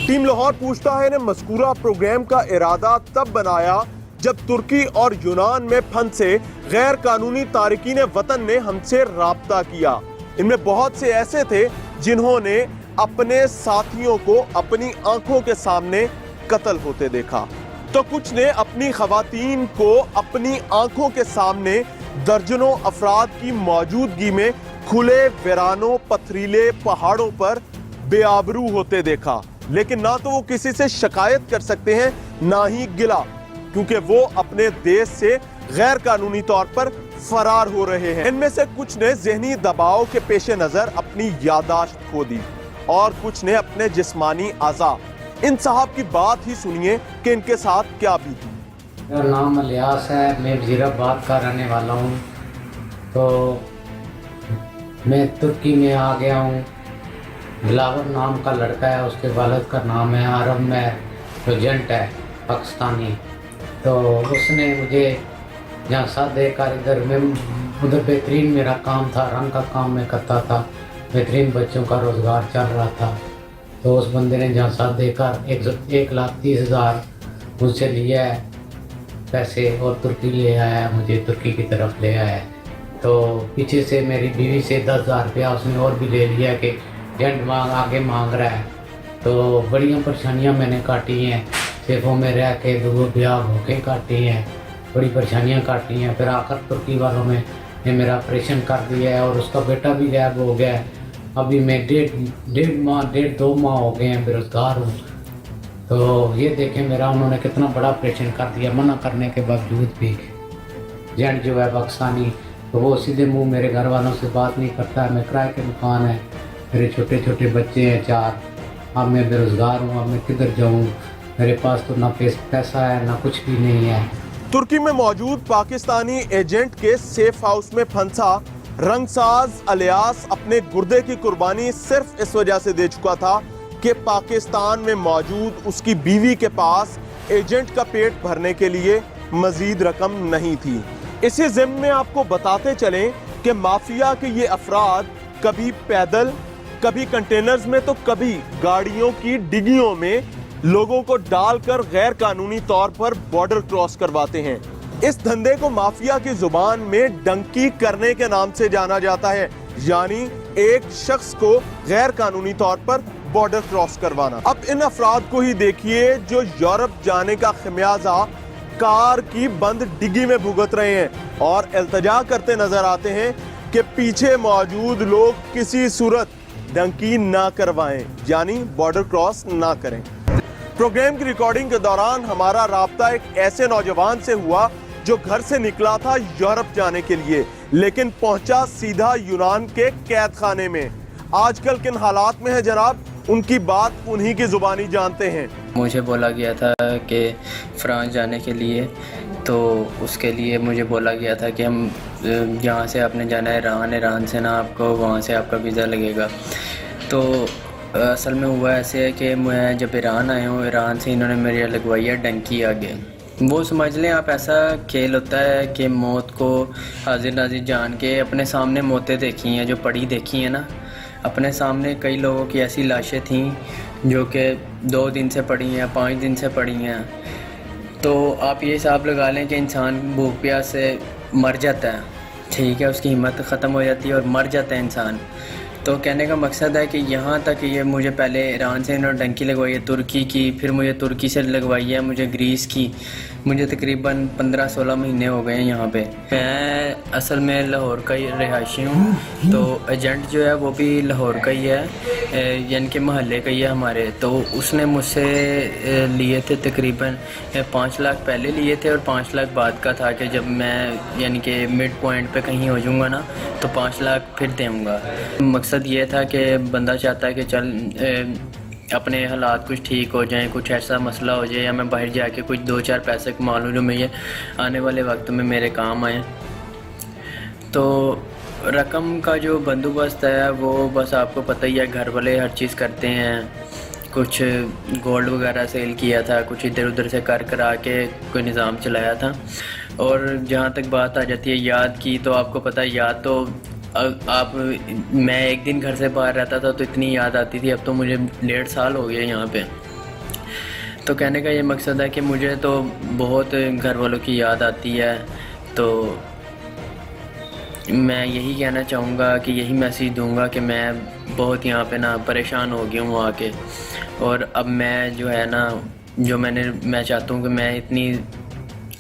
Team Lahore पूछता है ने मज़कूरा प्रोग्राम का इरादा तब बनाया जब तुर्की और यूनान में फंसे गैर कानूनी तारिकीन वतन ने हमसे राब्ता किया। इनमें बहुत से ऐसे थे जिन्होंने अपने साथियों को अपनी आंखों के सामने कत्ल होते देखा, तो कुछ ने अपनी खवातीन को अपनी आंखों के सामने दर्जनों अफराद की मौजूदगी में खुले वीरानों पथरीले पहाड़ों पर बेआबरू होते देखा। लेकिन ना तो वो किसी से शिकायत कर सकते हैं ना ही गिला, क्योंकि वो अपने देश से गैर कानूनी तौर पर फरार हो रहे हैं। इनमें से कुछ ने ज़हनी दबाव के पेश नज़र अपनी यादाश्त खो दी और कुछ ने अपने जिस्मानी आज़ा। इन साहब की बात ही सुनिए कि इनके साथ क्या बीती। मेरा नाम इलियास है, मैं वज़ीराबाद का रहने वाला हूँ। तो मैं तुर्की में आ गया हूँ। दिलावर नाम का लड़का है, उसके वालिद का नाम है अरब में एजेंट है पाकिस्तानी। तो उसने मुझे यहाँ साथ देकर इधर में उधर बेहतरीन मेरा काम था, रंग का काम मैं करता था, बेहतरीन बच्चों का रोज़गार चल रहा था। तो उस बंदे ने जहाँ साथ देकर 1,30,000 मुझसे लिया है पैसे और तुर्की ले आया है, मुझे तुर्की की तरफ ले आया है। तो पीछे से मेरी बीवी से 10,000 रुपया उसने और भी ले लिया कि एजेंट आगे मांग रहा है। तो बड़ियाँ परेशानियाँ मैंने काटी हैं, सेफों में रह के दो ब्याह होके काटी हैं, बड़ी परेशानियाँ काटी हैं। फिर आकर तुर्की वालों ने मेरा ऑपरेशन कर दिया है और उसका बेटा भी गायब हो गया है। अभी मैं डेढ़ दो माह हो गए हैं बेरोज़गार हूँ। तो ये देखें मेरा उन्होंने कितना बड़ा ऑपरेशन कर दिया, मना करने के बावजूद भी। एजेंट जो है पाकिस्तानी, तो वो सीधे मुंह मेरे घर वालों से बात नहीं करता है। मैं किराए के मकान है, मेरे छोटे छोटे बच्चे हैं 4। अब मैं बेरोज़गार हूँ, अब मैं किधर जाऊँ? मेरे पास तो ना पैसा है ना कुछ भी नहीं है। तुर्की में मौजूद पाकिस्तानी एजेंट के सेफ हाउस में फंसा रंगसाज इलियास अपने गुर्दे की कुर्बानी सिर्फ इस वजह से दे चुका था कि पाकिस्तान में मौजूद उसकी बीवी के पास एजेंट का पेट भरने के लिए मजीद रकम नहीं थी। इसी ज़िम्न में आपको बताते चलें कि माफिया के ये अफराद कभी पैदल, कभी कंटेनर्स में, तो कभी गाड़ियों की डिग्गियों में लोगों को डालकर गैर कानूनी तौर पर बॉर्डर क्रॉस करवाते हैं। इस धंधे को माफिया की जुबान में डंकी करने के नाम से जाना जाता है, यानी एक शख्स को गैर कानूनी तौर पर बॉर्डर क्रॉस करवाना। अब इन अफराद को ही देखिए जो यूरोप जाने का खमियाजा कार की बंद डिग्गी में भुगत रहे हैं और इल्तिजा करते नजर आते हैं कि पीछे मौजूद लोग किसी सूरत डंकी ना करवाएं, यानी बॉर्डर क्रॉस ना करें। प्रोग्राम की रिकॉर्डिंग के दौरान हमारा राब्ता एक ऐसे नौजवान से हुआ जो घर से निकला था यूरोप जाने के लिए, लेकिन पहुंचा सीधा यूनान के कैद खाने में। आजकल किन हालात में है जनाब, उनकी बात उन्हीं की जुबानी जानते हैं। मुझे बोला गया था कि फ्रांस जाने के लिए, तो उसके लिए मुझे बोला गया था कि हम यहाँ से आपने जाना है ईरान, ईरान से ना आपको वहाँ से आपका वीज़ा लगेगा। तो असल में हुआ ऐसे है कि मैं जब ईरान आया हूँ, ईरान से इन्होंने मेरी लगवाई है डंकी आगे। वो समझ लें आप, ऐसा खेल होता है कि मौत को हाजिर नाजिर जान के अपने सामने मौतें देखी हैं, जो पड़ी देखी हैं ना अपने सामने। कई लोगों की ऐसी लाशें थीं जो कि 2 दिन से पड़ी हैं, 5 दिन से पड़ी हैं। तो आप ये हिसाब लगा लें कि इंसान भूख प्यास से मर जाता है, ठीक है, उसकी हिम्मत ख़त्म हो जाती है और मर जाता है इंसान। तो कहने का मकसद है कि यहाँ तक ये मुझे पहले ईरान से इन्होंने डंकी लगवाई है तुर्की की, फिर मुझे तुर्की से लगवाई है मुझे ग्रीस की। मुझे तकरीबन 15-16 महीने हो गए हैं यहाँ पे। मैं असल में लाहौर का ही रहायशी हूँ, तो एजेंट जो है वो भी लाहौर का ही है, यानी कि महल्ले का ही है हमारे। तो उसने मुझसे लिए थे तकरीबन 5 लाख पहले लिए थे और 5 लाख बाद का था कि जब मैं यानी कि मिड पॉइंट पे कहीं हो जाऊँगा ना तो 5 लाख फिर दूँगा। मकसद ये था कि बंदा चाहता है कि चल अपने हालात कुछ ठीक हो जाएं, कुछ ऐसा मसला हो जाए या मैं बाहर जाके कुछ 2-4 पैसे कमा लूँ जो मुझे आने वाले वक्त में मेरे काम आए। तो रकम का जो बंदोबस्त है वो बस आपको पता ही है, घर वाले हर चीज़ करते हैं। कुछ गोल्ड वगैरह सेल किया था, कुछ इधर उधर से कर करा के कोई निज़ाम चलाया था। और जहाँ तक बात आ जाती है याद की, तो आपको पता है याद तो आप मैं एक दिन घर से बाहर रहता था तो इतनी याद आती थी। अब तो मुझे 1.5 साल हो गया यहाँ पे। तो कहने का ये मकसद है कि मुझे तो बहुत घर वालों की याद आती है, तो मैं यही कहना चाहूँगा कि यही मैसेज दूँगा कि मैं बहुत यहाँ पे ना परेशान हो गया हूँ आके। और अब मैं जो है ना, मैं चाहता हूँ कि मैं इतनी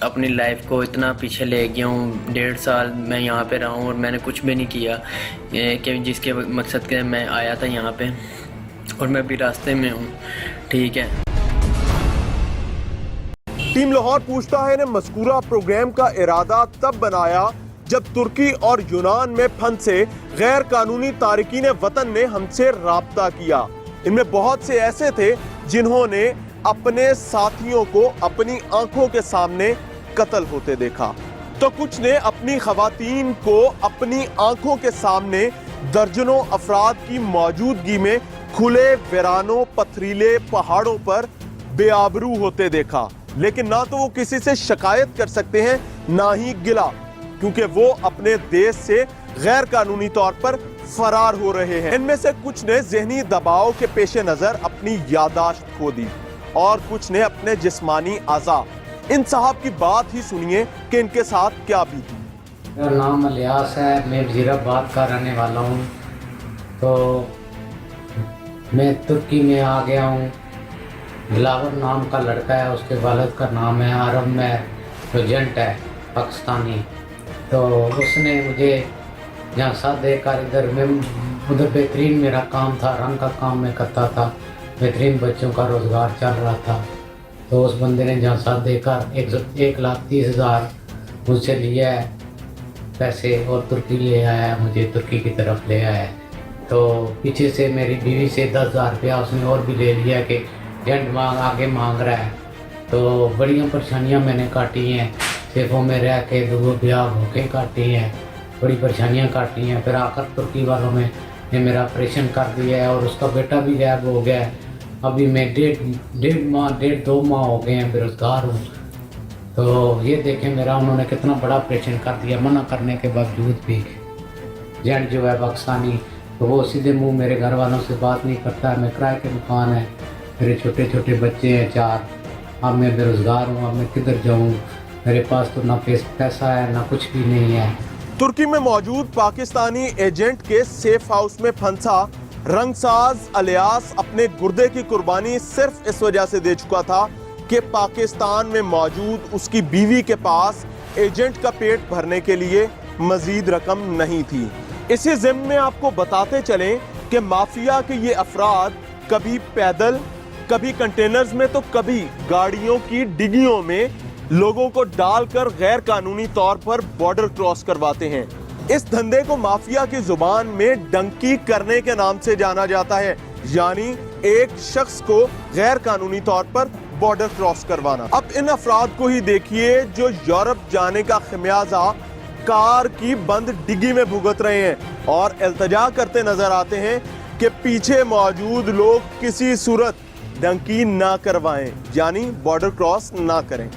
अपनी लाइफ को इतना पीछे ले गया हूँ। 1.5 साल मैं यहाँ पे रहा हूँ और मैंने कुछ भी नहीं किया कि जिसके मकसद के मैं आया था यहाँ पे, और मैं भी रास्ते में हूँ। ठीक है। टीम लाहौर पूछता है ने मज़कूरा प्रोग्राम का इरादा तब बनाया जब तुर्की और यूनान में फंसे गैर कानूनी तारिकीन वतन ने हमसे राब्ता किया। इनमें बहुत से ऐसे थे जिन्होंने अपने साथियों को अपनी आंखों के सामने कत्ल होते देखा, तो कुछ ने अपनी खवातीन को अपनी आंखों के सामने दर्जनों अफराद की मौजूदगी में खुले वीरानों पथरीले पहाड़ों पर बेआबरू होते देखा। लेकिन ना तो वो किसी से शिकायत कर सकते हैं, ना ही गिला, क्योंकि वो अपने देश से गैर कानूनी तौर पर फरार हो रहे हैं। इनमें से कुछ ने ज़हनी दबाव के पेश नज़र अपनी यादाश्त खो दी और कुछ ने अपने जिस्मानी आज़ा। इन साहब की बात ही सुनिए कि इनके साथ क्या बीती। मेरा नाम इलियास है, मैं वज़ीराबाद का रहने वाला हूँ। तो मैं तुर्की में आ गया हूँ। दिलावर नाम का लड़का है, उसके वालिद का नाम है अरब में एजेंट है पाकिस्तानी। तो उसने मुझे यहाँ साथ देकर इधर में उधर बेहतरीन मेरा काम था, रंग का काम मैं करता था, बेहतरीन बच्चों का रोज़गार चल रहा था। तो उस बंदे ने जहाँ साथ देकर 1,30,000 मुझसे लिया है पैसे और तुर्की ले आया, मुझे तुर्की की तरफ ले आया। तो पीछे से मेरी बीवी से 10,000 रुपया उसने और भी ले लिया कि एजेंट आगे मांग रहा है। तो बड़ियाँ परेशानियाँ मैंने काटी हैं, सेफों में रह के दो ब्याह होके काटी हैं, बड़ी परेशानियाँ काटी हैं। फिर आकर तुर्की वालों ने मेरा ऑपरेशन कर दिया है और उसका बेटा भी गायब हो गया है। अभी मैं 1.5-2 माह हो गए हैं बेरोज़गार हूँ। तो ये देखें मेरा उन्होंने कितना बड़ा ऑपरेशन कर दिया, मना करने के बावजूद भी। एजेंट जो है पाकिस्तानी, तो वो सीधे मुँह मेरे घर वालों से बात नहीं करता है। मैं किराए के मकान है, मेरे छोटे छोटे बच्चे हैं 4। अब मैं बेरोज़गार हूँ, अब मैं किधर जाऊँ? मेरे पास तो ना पैसा है ना कुछ भी नहीं है। तुर्की में मौजूद पाकिस्तानी एजेंट के सेफ हाउस में फंसा रंगसाज इलियास अपने गुर्दे की कुर्बानी सिर्फ इस वजह से दे चुका था कि पाकिस्तान में मौजूद उसकी बीवी के पास एजेंट का पेट भरने के लिए मजीद रकम नहीं थी। इसी ज़िम्न में आपको बताते चलें कि माफिया के ये अफराद कभी पैदल, कभी कंटेनर्स में, तो कभी गाड़ियों की डिग्गियों में लोगों को डालकर गैर कानूनी तौर पर बॉर्डर क्रॉस करवाते हैं। इस धंधे को माफिया की जुबान में डंकी करने के नाम से जाना जाता है, यानी एक शख्स को गैर कानूनी तौर पर बॉर्डर क्रॉस करवाना। अब इन अफराद को ही देखिए जो यूरोप जाने का खमियाजा कार की बंद डिग्गी में भुगत रहे हैं और इल्तिजा करते नजर आते हैं कि पीछे मौजूद लोग किसी सूरत डंकी ना करवाएं, यानी बॉर्डर क्रॉस ना करें।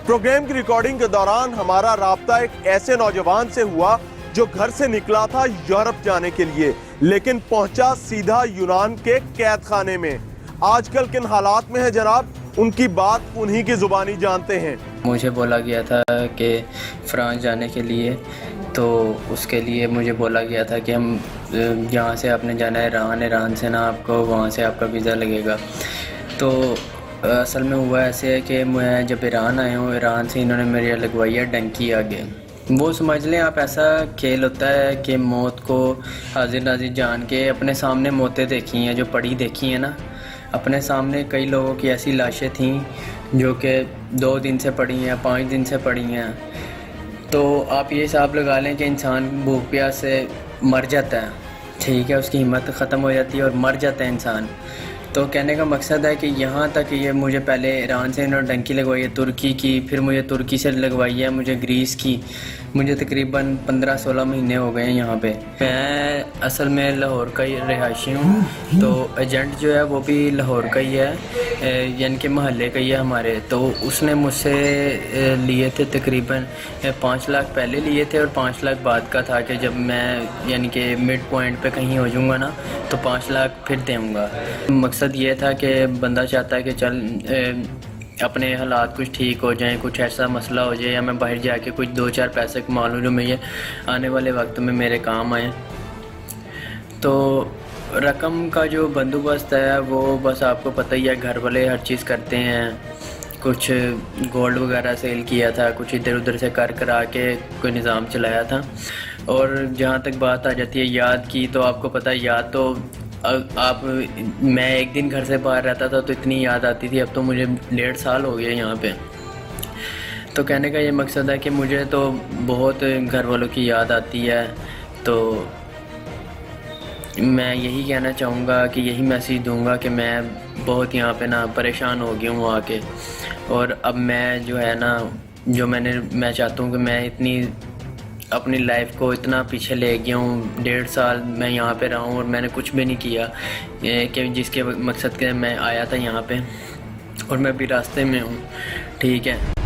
प्रोग्राम की रिकॉर्डिंग के दौरान हमारा राब्ता एक ऐसे नौजवान से हुआ जो घर से निकला था यूरोप जाने के लिए, लेकिन पहुंचा सीधा यूनान के कैद खाने में। आजकल किन हालात में है जनाब, उनकी बात उन्हीं की जुबानी जानते हैं। मुझे बोला गया था कि फ्रांस जाने के लिए, तो उसके लिए मुझे बोला गया था कि हम यहाँ से आपने जाना है ईरान, ईरान से ना आपको वहाँ से आपका वीज़ा लगेगा। तो असल में हुआ ऐसे है कि मैं जब ईरान आया हूँ, ईरान से इन्होंने मेरी लगवाई है डंकी आगे। वो समझ लें आप, ऐसा खेल होता है कि मौत को हाजिर नाजिर जान के अपने सामने मौतें देखी हैं, जो पड़ी देखी हैं ना, अपने सामने कई लोगों की ऐसी लाशें थीं जो कि 2 दिन से पड़ी हैं, 5 दिन से पड़ी हैं। तो आप ये हिसाब लगा लें कि इंसान भूख प्यास से मर जाता है, ठीक है, उसकी हिम्मत ख़त्म हो जाती है और मर जाता है इंसान। तो कहने का मकसद है कि यहाँ तक ये मुझे पहले ईरान से इन्होंने डंकी लगवाई है तुर्की की, फिर मुझे तुर्की से लगवाई है मुझे ग्रीस की। मुझे तकरीबन 15-16 महीने हो गए हैं यहाँ पे। मैं असल में लाहौर का ही रिहायशी हूँ, तो एजेंट जो है वो भी लाहौर का ही है। यानी कि मोहल्ले का ही है हमारे, तो उसने मुझसे लिए थे तकरीबन 5 लाख पहले लिए थे और 5 लाख बाद का था कि जब मैं यानी कि मिड पॉइंट पे कहीं हो जाऊँगा ना तो 5 लाख फिर दूँगा। मकसद ये था कि बंदा चाहता है कि चल अपने हालात कुछ ठीक हो जाएं, कुछ ऐसा मसला हो जाए या मैं बाहर जाके कुछ 2-4 पैसे कमा लूँ जो मुझे आने वाले वक्त में मेरे काम आए। तो रकम का जो बंदोबस्त है वो बस आपको पता ही है, घर वाले हर चीज़ करते हैं। कुछ गोल्ड वगैरह सेल किया था, कुछ इधर उधर से कर करा के कोई निज़ाम चलाया था। और जहाँ तक बात आ जाती है याद की, तो आपको पता है याद तो आप मैं एक दिन घर से बाहर रहता था तो इतनी याद आती थी, अब तो मुझे 1.5 साल हो गए यहाँ पे। तो कहने का ये मकसद है कि मुझे तो बहुत घर वालों की याद आती है। तो मैं यही कहना चाहूँगा कि यही मैसेज दूँगा कि मैं बहुत यहाँ पे ना परेशान हो गया हूँ आके, और अब मैं जो है ना मैं चाहता हूँ कि मैं इतनी अपनी लाइफ को इतना पीछे ले गया हूँ। 1.5 साल मैं यहाँ पे रहा हूँ और मैंने कुछ भी नहीं किया कि जिसके मकसद के मैं आया था यहाँ पे, और मैं भी रास्ते में हूँ। ठीक है।